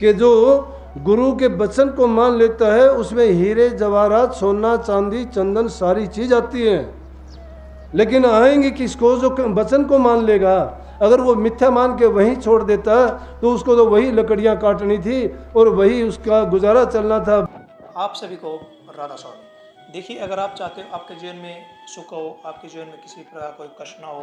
कि जो गुरु के वचन को मान लेता है उसमें हीरे जवाहरात सोना चांदी चंदन सारी चीज आती है। लेकिन आएंगे किसको? जो वचन को मान लेगा। अगर वो मिथ्या मान के वहीं छोड़ देता तो उसको तो वही लकड़ियां काटनी थी और वही उसका गुजारा चलना था। आप सभी को राधा स्वामी। देखिए, अगर आप चाहते हो आपके जीवन में सुख हो, आपके जीवन में किसी प्रकार कोई कष्ट ना हो,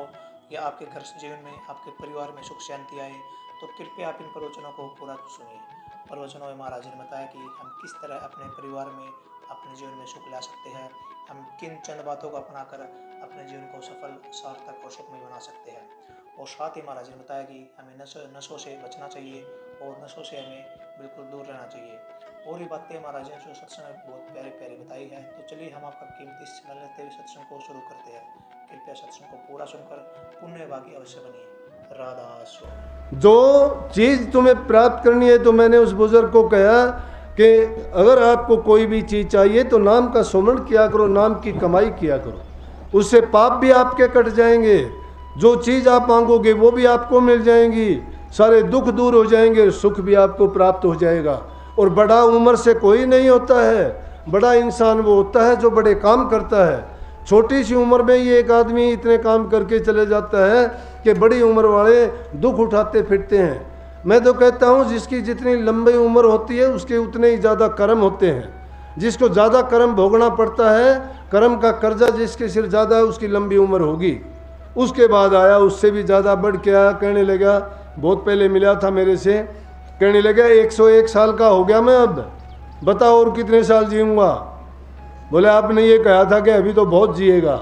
या आपके घर जीवन में आपके परिवार में सुख शांति आए, तो कृपया आप इन प्रवचनों को पूरा सुनिए। प्रवचनों में महाराज ने बताया कि हम किस तरह अपने परिवार में अपने जीवन में सुख ला सकते हैं, हम किन चंद बातों को अपनाकर अपने जीवन को सफल, सार्थक और सुखमय बना सकते हैं। और साथ ही महाराज ने बताया कि हमें नशों से बचना चाहिए और नशों से हमें बिल्कुल दूर रहना चाहिए। और ये बातें महाराज ने जो सत्संग में बहुत प्यारी प्यारी बताई है। तो चलिए हम आपका कीमती समय लेते हुए सत्संग को शुरू करते हैं। कृपया सत्संग को पूरा सुनकर पुण्यभागी अवश्य बनिए। राधा स्वामी। जो चीज तुम्हें प्राप्त करनी है, तो मैंने उस बुजुर्ग को कहा कि अगर आपको कोई भी चीज चाहिए तो नाम का सुमरण किया करो, नाम की कमाई किया करो, उससे पाप भी आपके कट जाएंगे। जो चीज आप मांगोगे वो भी आपको मिल जाएंगी, सारे दुख दूर हो जाएंगे, सुख भी आपको प्राप्त हो जाएगा। और बड़ा उम्र से कोई नहीं होता है, बड़ा इंसान वो होता है जो बड़े काम करता है। छोटी सी उम्र में ही एक आदमी इतने काम करके चले जाता है कि बड़ी उम्र वाले दुख उठाते फिरते हैं। मैं तो कहता हूँ जिसकी जितनी लंबी उम्र होती है उसके उतने ही ज़्यादा कर्म होते हैं। जिसको ज़्यादा कर्म भोगना पड़ता है, कर्म का कर्जा जिसके सिर ज़्यादा है उसकी लंबी उम्र होगी। उसके बाद आया उससे भी ज़्यादा बढ़ के आया, कहने लगा, बहुत पहले मिला था मेरे से, कहने लगा 101 साल का हो गया मैं, अब बताओ और कितने साल जीऊँगा। बोले आपने ये कहा था कि अभी तो बहुत जिएगा।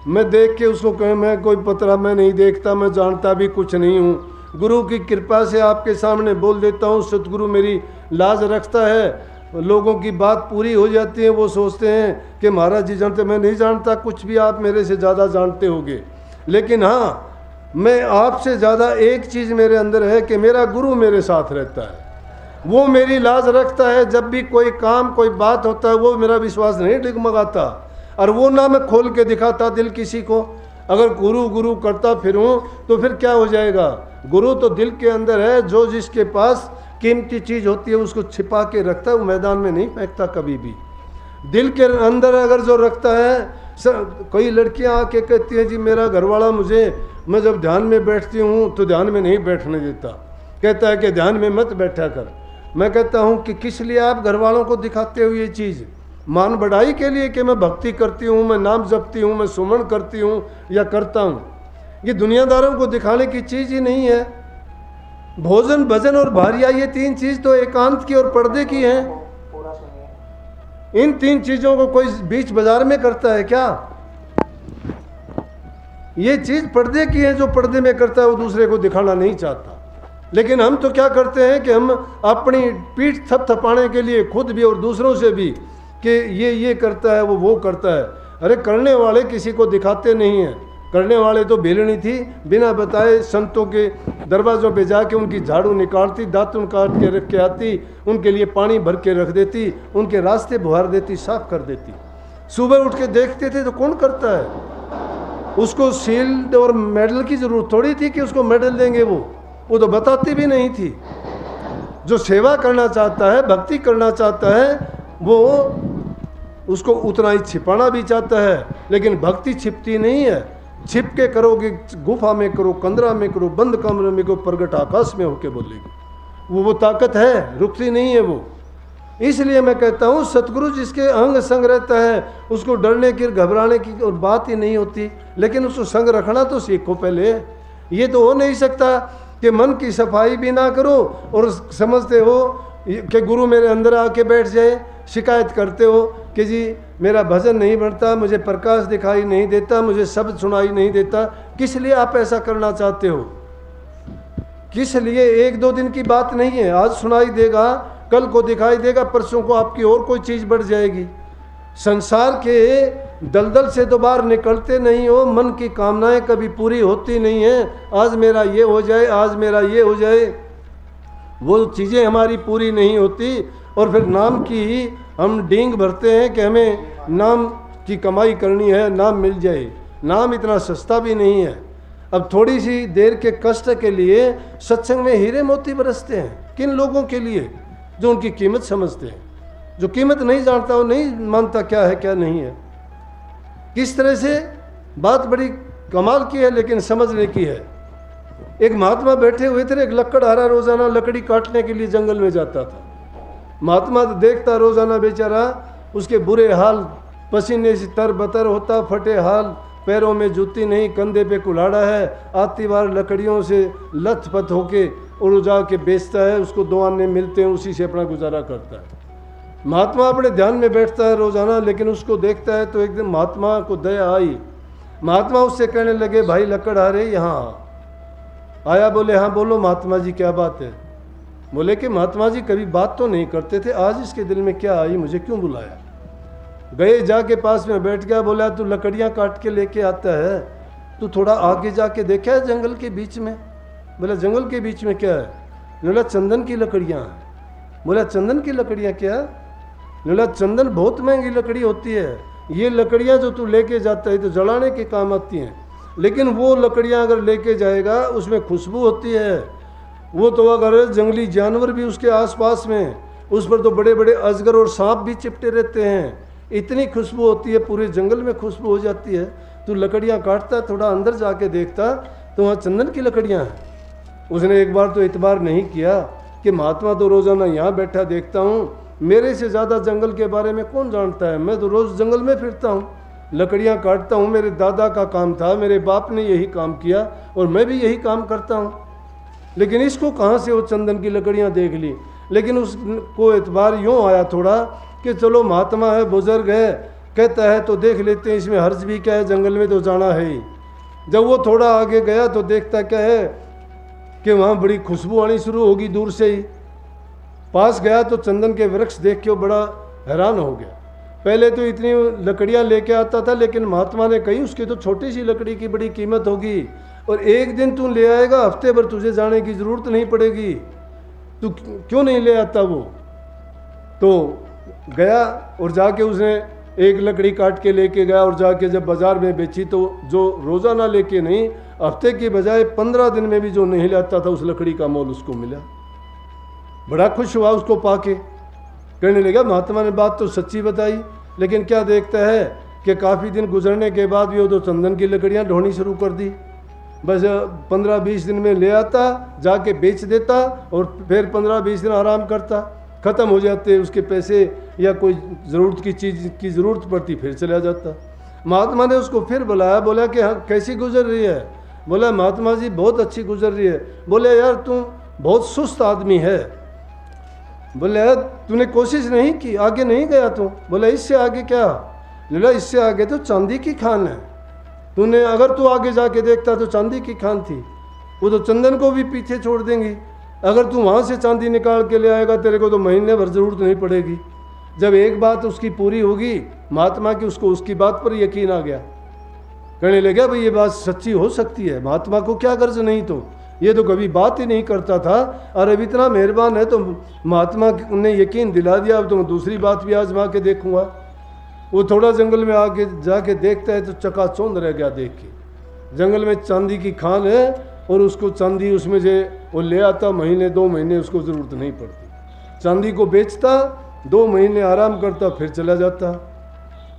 मैं देख के उसको कह, मैं कोई पतरा मैं नहीं देखता, मैं जानता भी कुछ नहीं हूँ। गुरु की कृपा से आपके सामने बोल देता हूँ। सतगुरु मेरी लाज रखता है, लोगों की बात पूरी हो जाती है, वो सोचते हैं कि महाराज जी जानते, मैं नहीं जानता कुछ भी, आप मेरे से ज़्यादा जानते होंगे। लेकिन हाँ, मैं आपसे ज़्यादा एक चीज़ मेरे अंदर है कि मेरा गुरु मेरे साथ रहता है, वो मेरी लाज रखता है। जब भी कोई काम कोई बात होता है वो मेरा विश्वास नहीं डगमगाता, और वो ना मैं खोल के दिखाता दिल किसी को। अगर गुरु गुरु करता फिरूं तो फिर क्या हो जाएगा? गुरु तो दिल के अंदर है। जो जिसके पास कीमती चीज़ होती है उसको छिपा के रखता है, वो मैदान में नहीं फेंकता कभी भी। दिल के अंदर अगर जो रखता है, कोई लड़कियां आके कहती हैं जी मेरा घरवाला मुझे, मैं जब ध्यान में बैठती हूँ तो ध्यान में नहीं बैठने देता, कहता है कि ध्यान में मत बैठा कर। मैं कहता हूँ कि किस लिए आप घर वालों को दिखाते हो ये चीज़? मान बढ़ाई के लिए कि मैं भक्ति करती हूँ, मैं नाम जपती हूँ, मैं सुमन करती हूँ या करता हूँ? ये दुनियादारों को दिखाने की चीज़ ही नहीं है। भोजन भजन और भारिया, ये तीन चीज़ तो एकांत की और पर्दे की हैं। इन तीन चीज़ों को कोई बीच बाजार में करता है क्या? ये चीज़ पर्दे की है। जो पर्दे में करता है वो दूसरे को दिखाना नहीं चाहता। लेकिन हम तो क्या करते हैं कि हम अपनी पीठ थपथपाने के लिए खुद भी और दूसरों से भी कि ये करता है, वो करता है। अरे करने वाले किसी को दिखाते नहीं हैं। करने वाले तो बेलनी थी, बिना बताए संतों के दरवाज़ों पे जाके उनकी झाड़ू निकालती, दातुन काट के रख के आती, उनके लिए पानी भर के रख देती, उनके रास्ते बुहार देती, साफ कर देती। सुबह उठ के देखते थे तो कौन करता है? उसको शील्ड और मेडल की ज़रूरत थोड़ी थी कि उसको मेडल देंगे। वो तो बताती भी नहीं थी। जो सेवा करना चाहता है, भक्ति करना चाहता है, वो उसको उतना ही छिपाना भी चाहता है। लेकिन भक्ति छिपती नहीं है। छिप के करोगे, गुफा में करो, कंदरा में करो, बंद कमरे में करो, प्रगट आकाश में होके बोलेगी। वो ताकत है, रुकती नहीं है वो। इसलिए मैं कहता हूँ सतगुरु जिसके अंग संग रहता है उसको डरने की घबराने की और बात ही नहीं होती। लेकिन उसको संग रखना तो सीखो पहले। ये तो हो नहीं सकता कि मन की सफाई भी ना करो और समझते हो कि गुरु मेरे अंदर आके बैठ जाए। शिकायत करते हो कि जी मेरा भजन नहीं बनता, मुझे प्रकाश दिखाई नहीं देता, मुझे शब्द सुनाई नहीं देता। किस लिए आप ऐसा करना चाहते हो? किस लिए? एक दो दिन की बात नहीं है। आज सुनाई देगा, कल को दिखाई देगा, परसों को आपकी और कोई चीज़ बढ़ जाएगी। संसार के दलदल से तो बाहर निकलते नहीं हो। मन की कामनाएं कभी पूरी होती नहीं है। आज मेरा ये हो जाए, आज मेरा ये हो जाए, वो चीज़ें हमारी पूरी नहीं होती। और फिर नाम की हम डींग भरते हैं कि हमें नाम की कमाई करनी है, नाम मिल जाए। नाम इतना सस्ता भी नहीं है। अब थोड़ी सी देर के कष्ट के लिए सत्संग में हीरे मोती बरसते हैं। किन लोगों के लिए? जो उनकी कीमत समझते हैं। जो कीमत नहीं जानता वो नहीं मानता क्या है क्या नहीं है। किस तरह से बात बड़ी कमाल की है लेकिन समझने की है। एक महात्मा बैठे हुए थे, एक लकड़हारा रोजाना लकड़ी काटने के लिए जंगल में जाता था। महात्मा तो देखता रोजाना बेचारा उसके बुरे हाल, पसीने से तरबतर होता, फटे हाल, पैरों में जूती नहीं, कंधे पे कुल्हाड़ा है, आती बार लकड़ियों से लथपथ होके और उजा के बेचता है। उसको 2 आने मिलते हैं, उसी से अपना गुजारा करता है। महात्मा अपने ध्यान में बैठता है रोजाना, लेकिन उसको देखता है तो एक दिन महात्मा को दया आई। महात्मा उससे कहने लगे, भाई लकड़हारे यहाँ आया? बोले हाँ। बोलो महात्मा जी क्या बात है? बोले कि महात्मा जी कभी बात तो नहीं करते थे, आज इसके दिल में क्या आई, मुझे क्यों बुलाया? गए, जाके पास में बैठ गया। बोला तू लकड़ियाँ काट के लेके आता है, तू थोड़ा आगे जाके देखा है जंगल के बीच में? बोला जंगल के बीच में क्या है? बोला चंदन की लकड़ियाँ हैं। बोला चंदन की लकड़ियाँ क्या? बोला चंदन बहुत महंगी लकड़ी होती है, ये लकड़ियाँ जो तू लेके जाता है तो जलाने के काम आती हैं, लेकिन वो लकड़ियाँ अगर लेके जाएगा उसमें खुशबू होती है। वो तो अगर जंगली जानवर भी उसके आसपास में, उस पर तो बड़े बड़े अजगर और सांप भी चिपटे रहते हैं, इतनी खुशबू होती है, पूरे जंगल में खुशबू हो जाती है। तू लकड़ियाँ काटता, थोड़ा अंदर जाके देखता तो वहाँ चंदन की लकड़ियाँ हैं। उसने एक बार तो इतबार नहीं किया कि महात्मा तो रोज़ाना यहाँ बैठा देखता हूँ, मेरे से ज़्यादा जंगल के बारे में कौन जानता है? मैं तो रोज़ जंगल में फिरता हूँ, लकड़ियाँ काटता हूँ, मेरे दादा का काम था, मेरे बाप ने यही काम किया और मैं भी यही काम करता हूँ, लेकिन इसको कहाँ से वो चंदन की लकड़ियाँ देख ली। लेकिन उसको एतबार यूँ आया थोड़ा कि चलो महात्मा है, बुजुर्ग है, कहता है तो देख लेते हैं, इसमें हर्ज भी क्या है, जंगल में तो जाना है ही। जब वो थोड़ा आगे गया तो देखता क्या है कि वहाँ बड़ी खुशबू आनी शुरू होगी दूर से ही। पास गया तो चंदन के वृक्ष देख के वो बड़ा हैरान हो गया। पहले तो इतनी लकड़ियाँ लेके आता था, लेकिन महात्मा ने कही उसकी तो छोटी सी लकड़ी की बड़ी कीमत होगी और एक दिन तू ले आएगा, हफ्ते भर तुझे जाने की ज़रूरत नहीं पड़ेगी, तू क्यों नहीं ले आता? वो तो गया और जाके उसने एक लकड़ी काट के लेके गया और जाके जब बाज़ार में बेची तो जो रोज़ाना लेके नहीं, हफ्ते की बजाय 15 दिन में भी जो नहीं लाता था उस लकड़ी का मोल उसको मिला। बड़ा खुश हुआ उसको पाके, कहने लगा महात्मा ने बात तो सच्ची बताई, लेकिन क्या देखता है कि काफ़ी दिन गुजरने के बाद भी वो तो चंदन की लकड़ियाँ ढोनी शुरू कर दी। बस 15-20 दिन में ले आता, जाके बेच देता और फिर 15-20 दिन आराम करता, ख़त्म हो जाते उसके पैसे या कोई ज़रूरत की चीज़ की ज़रूरत पड़ती फिर चला जाता। महात्मा ने उसको फिर बुलाया, बोला कि हाँ कैसी गुजर रही है? बोला महात्मा जी बहुत अच्छी गुजर रही है। बोले यार तू बहुत सुस्त आदमी है। बोले यार तूने कोशिश नहीं की, आगे नहीं गया तू? बोला इससे आगे क्या? बोला इससे आगे तो चांदी की खान है, तूने अगर तू आगे जाके देखता तो चांदी की खान थी, वो तो चंदन को भी पीछे छोड़ देंगी। अगर तू वहाँ से चांदी निकाल के ले आएगा तेरे को तो महीने भर ज़रूरत नहीं पड़ेगी। जब एक बात उसकी पूरी होगी महात्मा की, उसको उसकी बात पर यकीन आ गया, कहने लगा भाई ये बात सच्ची हो सकती है, महात्मा को क्या गर्ज नहीं, तो ये तो कभी बात ही नहीं करता था और अब इतना मेहरबान है तो महात्मा ने यकीन दिला दिया, अब तो मैं दूसरी बात भी आजमा के देखूंगा। वो थोड़ा जंगल में आके जाके देखता है तो चकाचौंध रह गया देख के। जंगल में चांदी की खान है और उसको चांदी उसमें से वो ले आता, महीने 2 महीने उसको ज़रूरत नहीं पड़ती, चांदी को बेचता, 2 महीने आराम करता, फिर चला जाता।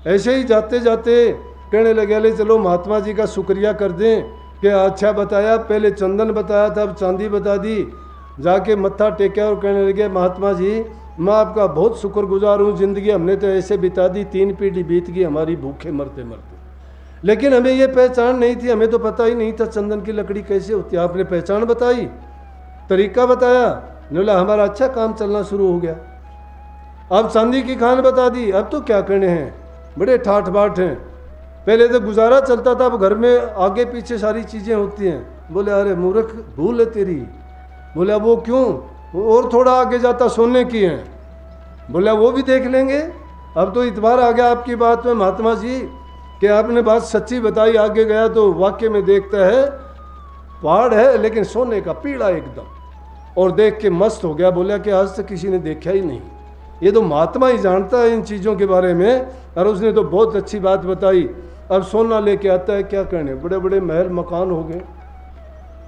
ऐसे ही जाते जाते कहने लगे ले चलो महात्मा जी का शुक्रिया कर दें कि अच्छा बताया, पहले चंदन बताया था अब चांदी बता दी। जाके मत्था टेका और कहने लगे महात्मा जी मैं आपका बहुत शुक्रगुजार हूँ, ज़िंदगी हमने तो ऐसे बिता दी, 3 पीढ़ी बीत गई हमारी भूखे मरते मरते, लेकिन हमें ये पहचान नहीं थी, हमें तो पता ही नहीं था चंदन की लकड़ी कैसे होती है। आपने पहचान बताई, तरीका बताया, बोला हमारा अच्छा काम चलना शुरू हो गया। अब चांदी की खान बता दी, अब तो क्या करने हैं, बड़े ठाठ बाट हैं। पहले तो गुजारा चलता था, अब घर में आगे पीछे सारी चीज़ें होती हैं। बोले अरे मूर्ख भूल है तेरी। बोला वो क्यों? और थोड़ा आगे जाता सोने की हैं। बोला वो भी देख लेंगे। अब तो इतबार आ गया आपकी बात में महात्मा जी कि आपने बात सच्ची बताई। आगे गया तो वाकई में देखता है पहाड़ है लेकिन सोने का पीड़ा एकदम, और देख के मस्त हो गया। बोला कि आज तक किसी ने देखा ही नहीं, ये तो महात्मा ही जानता है इन चीज़ों के बारे में, और उसने तो बहुत अच्छी बात बताई। अब सोना लेके आता है, क्या करने, बड़े बड़े महल मकान हो गए,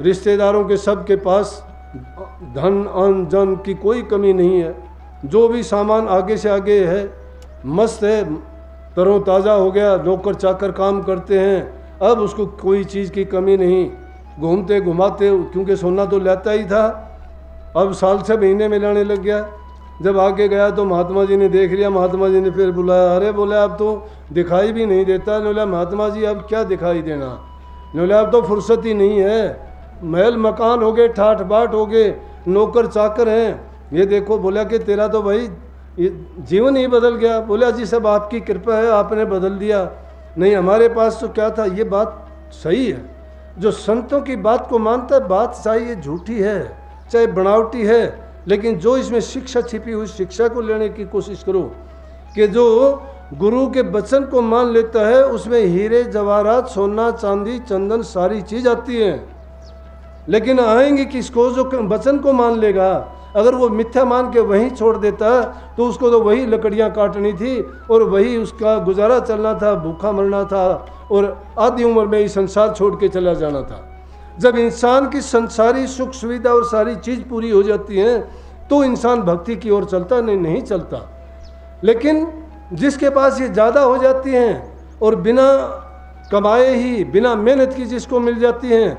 रिश्तेदारों के सब के पास धन अन्न जन की कोई कमी नहीं है। जो भी सामान आगे से आगे है मस्त है, तरोताज़ा हो गया, नौकर चाकर काम करते हैं, अब उसको कोई चीज़ की कमी नहीं। घूमते घुमाते, क्योंकि सोना तो लेता ही था, अब साल 6 महीने में लाने लग गया। जब आगे गया तो महात्मा जी ने देख लिया, महात्मा जी ने फिर बुलाया, अरे बोले अब तो दिखाई भी नहीं देता। बोला महात्मा जी अब क्या दिखाई देना, बोला अब तो फुर्सत ही नहीं है, महल मकान हो गए, ठाठ बाट हो गए, नौकर चाकर हैं, ये देखो। बोला कि तेरा तो भाई ये जीवन ही बदल गया। बोला जी सब आपकी कृपा है, आपने बदल दिया, नहीं हमारे पास तो क्या था। ये बात सही है, जो संतों की बात को मानता है, बात चाहे ये झूठी है चाहे बनावटी है, लेकिन जो इसमें शिक्षा छिपी हुई, शिक्षा को लेने की कोशिश करो कि जो गुरु के वचन को मान लेता है उसमें हीरे जवाहरात सोना चांदी चंदन सारी चीज आती है। लेकिन आएंगे किसको, जो वचन को मान लेगा। अगर वो मिथ्या मान के वहीं छोड़ देता तो उसको तो वही लकड़ियां काटनी थी और वही उसका गुजारा चलना था, भूखा मरना था और आधी उम्र में ही संसार छोड़ के चला जाना था। जब इंसान की संसारी सुख सुविधा और सारी चीज़ पूरी हो जाती है तो इंसान भक्ति की ओर चलता, नहीं चलता। लेकिन जिसके पास ये ज़्यादा हो जाती हैं और बिना कमाए ही बिना मेहनत की जिसको मिल जाती हैं,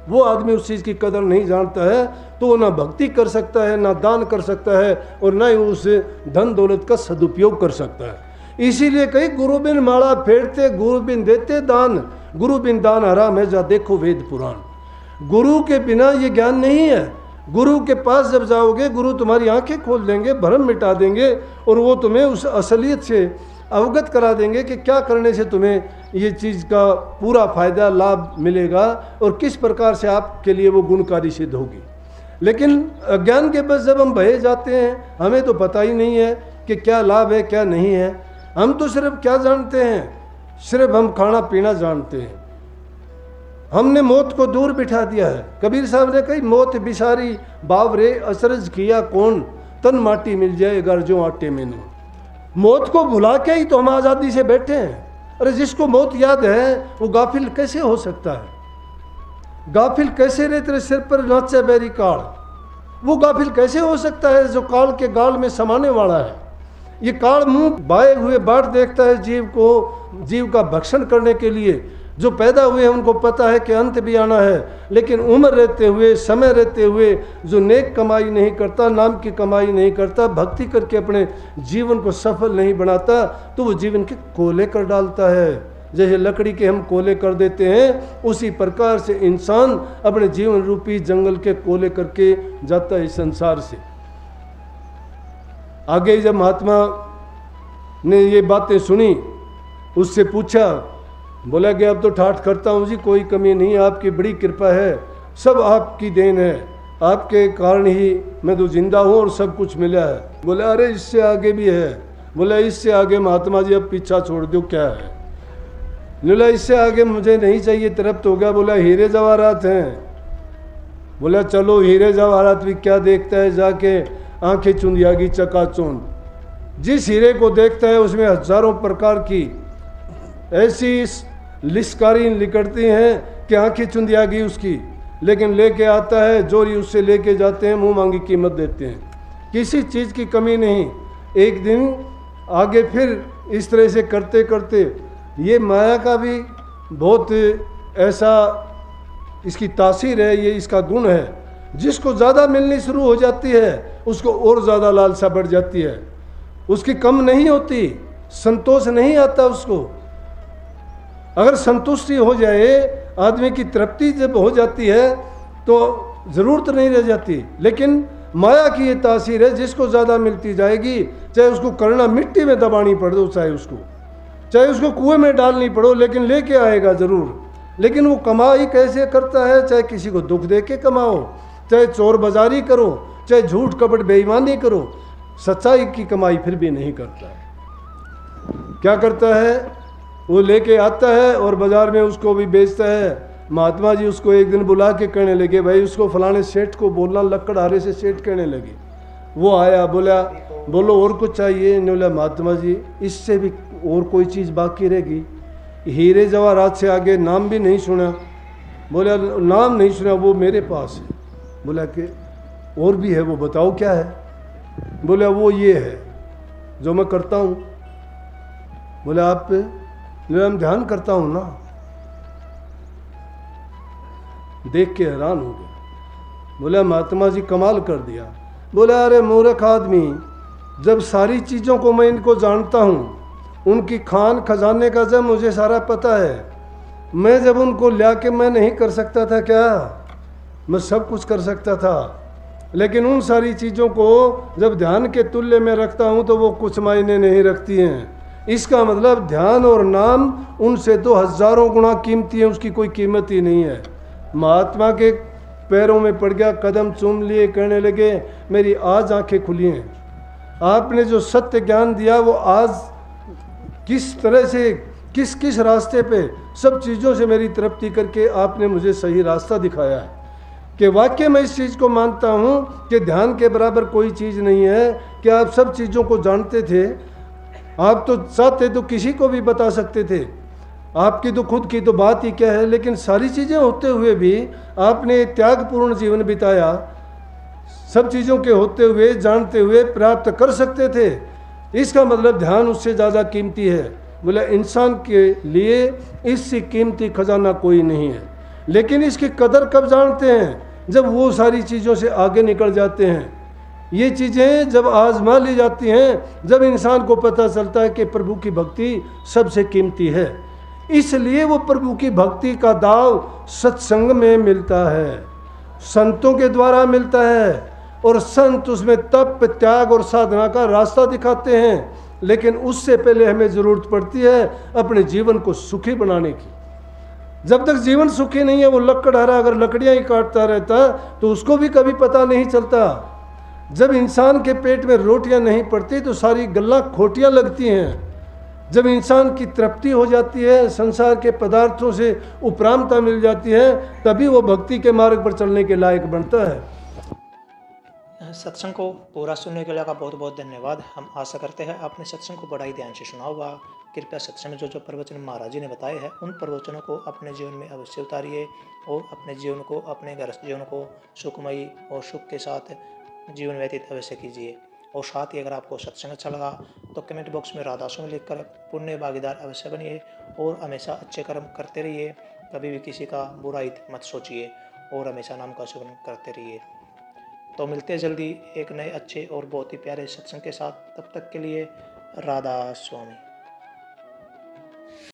वो आदमी उस चीज़ की कदर नहीं जानता है, तो ना भक्ति कर सकता है, ना दान कर सकता है और ना ही उस धन दौलत का सदुपयोग कर सकता है। इसीलिए कई गुरु बिन माला फेरते, गुरु बिन देते दान, गुरु बिन दान हराम है जा देखो वेद पुराण। गुरु के बिना ये ज्ञान नहीं है। गुरु के पास जब जाओगे, गुरु तुम्हारी आंखें खोल देंगे, भ्रम मिटा देंगे और वो तुम्हें उस असलियत से अवगत करा देंगे कि क्या करने से तुम्हें ये चीज़ का पूरा फायदा लाभ मिलेगा और किस प्रकार से आपके लिए वो गुणकारी सिद्ध होगी। लेकिन अज्ञान के बस जब हम बहे जाते हैं, हमें तो पता ही नहीं है कि क्या लाभ है क्या नहीं है। हम तो सिर्फ क्या जानते हैं, सिर्फ हम खाना पीना जानते हैं। हमने मौत को दूर बिठा दिया है। कबीर साहब ने कही मौत बिसारी बावरे असरज किया कौन, तन माटी मिल जाए अगर जो आटे में नून। मौत को भुला के ही तो हम आज़ादी से बैठे हैं। अरे जिसको मौत याद है वो गाफिल कैसे हो सकता है? गाफिल कैसे रहे तेरे सिर पर नाचे बैरी काल, वो गाफिल कैसे हो सकता है जो काल के गाल में समाने वाला है। ये काल मुंह बाए हुए बाट देखता है जीव को, जीव का भक्षण करने के लिए। जो पैदा हुए हैं उनको पता है कि अंत भी आना है, लेकिन उम्र रहते हुए, समय रहते हुए जो नेक कमाई नहीं करता, नाम की कमाई नहीं करता, भक्ति करके अपने जीवन को सफल नहीं बनाता, तो वो जीवन के कोले कर डालता है। जैसे लकड़ी के हम कोले कर देते हैं, उसी प्रकार से इंसान अपने जीवन रूपी जंगल के कोले करके जाता है इस संसार से। आगे जब महात्मा ने ये बातें सुनी, उससे पूछा, बोला कि अब तो ठाठ करता हूँ जी, कोई कमी नहीं, आपकी बड़ी कृपा है, सब आपकी देन है, आपके कारण ही मैं तो जिंदा हूँ और सब कुछ मिला है। बोला अरे इससे आगे भी है। बोला इससे आगे महात्मा जी अब पीछा छोड़ दो, क्या है? बोला इससे आगे मुझे नहीं चाहिए, तरफ तो हो गया। बोला हीरे जवाहरात हैं। बोला चलो हीरे जवाहरात भी क्या देखता है, जाके आंखें चुंदियागी चकाचौंध। जिस हीरे को देखता है उसमें हजारों प्रकार की ऐसी लिस्कारी निकलती हैं कि आंखें चुंदियागी उसकी, लेकिन लेके आता है जोरी, उससे लेके जाते हैं, मुंह मांगी कीमत देते हैं। किसी चीज़ की कमी नहीं। एक दिन आगे फिर इस तरह से करते करते, ये माया का भी बहुत ऐसा इसकी तासीर है, ये इसका गुण है। जिसको ज़्यादा मिलनी शुरू हो जाती है उसको और ज़्यादा लालसा बढ़ जाती है, उसकी कम नहीं होती, संतोष नहीं आता उसको। अगर संतुष्टि हो जाए, आदमी की तृप्ति जब हो जाती है तो ज़रूरत नहीं रह जाती। लेकिन माया की ये तासीर है, जिसको ज़्यादा मिलती जाएगी, चाहे उसको करना मिट्टी में दबानी पड़ो, चाहे उसको कुएं में डालनी पड़ो, लेकिन लेके आएगा ज़रूर। लेकिन वो कमाई कैसे करता है, चाहे किसी को दुख दे के कमाओ, चाहे चोर बाजारी करो, चाहे झूठ कपट बेईमानी करो, सच्चाई की कमाई फिर भी नहीं करता। क्या करता है? वो लेके आता है और बाजार में उसको भी बेचता है। महात्मा जी उसको एक दिन बुला के कहने लगे, भाई उसको फलाने सेठ को बोलना, लकड़हारे से सेठ कहने लगे। वो आया, बोला बोलो और कुछ चाहिए? ने बोला महात्मा जी इससे भी और कोई चीज़ बाकी रहेगी? हीरे जवाहरात से आगे नाम भी नहीं सुना। बोला नाम नहीं सुना, वो मेरे पास है। बोला कि और भी है, वो बताओ क्या है। बोला वो ये है जो मैं करता हूँ। बोला आप पे? बोला मैं ध्यान करता हूँ ना। देख के हैरान हो गया। बोला महात्मा जी कमाल कर दिया। बोला अरे मूर्ख आदमी, जब सारी चीज़ों को मैं इनको जानता हूँ, उनकी खान खजाने का जब मुझे सारा पता है, मैं जब उनको ला के मैं नहीं कर सकता था क्या? मैं सब कुछ कर सकता था, लेकिन उन सारी चीज़ों को जब ध्यान के तुल्य में रखता हूँ तो वो कुछ मायने नहीं रखती हैं। इसका मतलब ध्यान और नाम उनसे तो हजारों गुना कीमती है, उसकी कोई कीमत ही नहीं है। महात्मा के पैरों में पड़ गया, कदम चूम लिए, कहने लगे मेरी आज आंखें खुली हैं। आपने जो सत्य ज्ञान दिया वो आज किस तरह से, किस किस रास्ते पे, सब चीज़ों से मेरी तृप्ति करके आपने मुझे सही रास्ता दिखाया है कि वाकई मैं इस चीज़ को मानता हूँ कि ध्यान के बराबर कोई चीज़ नहीं है। कि आप सब चीज़ों को जानते थे, आप तो चाहते तो किसी को भी बता सकते थे, आपकी तो खुद की तो बात ही क्या है, लेकिन सारी चीज़ें होते हुए भी आपने त्यागपूर्ण जीवन बिताया। सब चीज़ों के होते हुए, जानते हुए प्राप्त कर सकते थे। इसका मतलब ध्यान उससे ज़्यादा कीमती है। बोला इंसान के लिए इससे कीमती खजाना कोई नहीं है। लेकिन इसकी कदर कब जानते हैं? जब वो सारी चीज़ों से आगे निकल जाते हैं। ये चीज़ें जब आजमा ली जाती हैं, जब इंसान को पता चलता है कि प्रभु की भक्ति सबसे कीमती है। इसलिए वो प्रभु की भक्ति का दाव सत्संग में मिलता है, संतों के द्वारा मिलता है, और संत उसमें तप, त्याग और साधना का रास्ता दिखाते हैं। लेकिन उससे पहले हमें ज़रूरत पड़ती है अपने जीवन को सुखी बनाने की। जब तक जीवन सुखी नहीं है, वो लकड़हारा अगर लकड़ियाँ ही काटता रहता तो उसको भी कभी पता नहीं चलता। जब इंसान के पेट में रोटियां नहीं पड़ती तो सारी गल्ला खोटियां लगती हैं। जब इंसान की तृप्ति हो जाती है, संसार के पदार्थों से उपरामता मिल जाती है, तभी वो भक्ति के मार्ग पर चलने के लायक बनता है। सत्संग को पूरा सुनने के लिए आपका बहुत बहुत धन्यवाद। हम आशा करते हैं आपने सत्संग को बड़ा ही ध्यान से सुना होगा। कृपया सत्संग में जो प्रवचन महाराज जी ने बताए हैं, उन प्रवचनों को अपने जीवन में अवश्य उतारिए और अपने जीवन को, अपने घर जीवन को सुखमयी और सुख के साथ जीवन व्यतीत अवश्य कीजिए। और साथ ही अगर आपको सत्संग अच्छा लगा तो कमेंट बॉक्स में राधा स्वामी लिखकर पुण्य भागीदार अवश्य बनिए और हमेशा अच्छे कर्म करते रहिए। कभी भी किसी का बुरा हित मत सोचिए और हमेशा नाम का सेवन करते रहिए। तो मिलते हैं जल्दी एक नए अच्छे और बहुत ही प्यारे सत्संग के साथ। तब तक के लिए राधा स्वामी।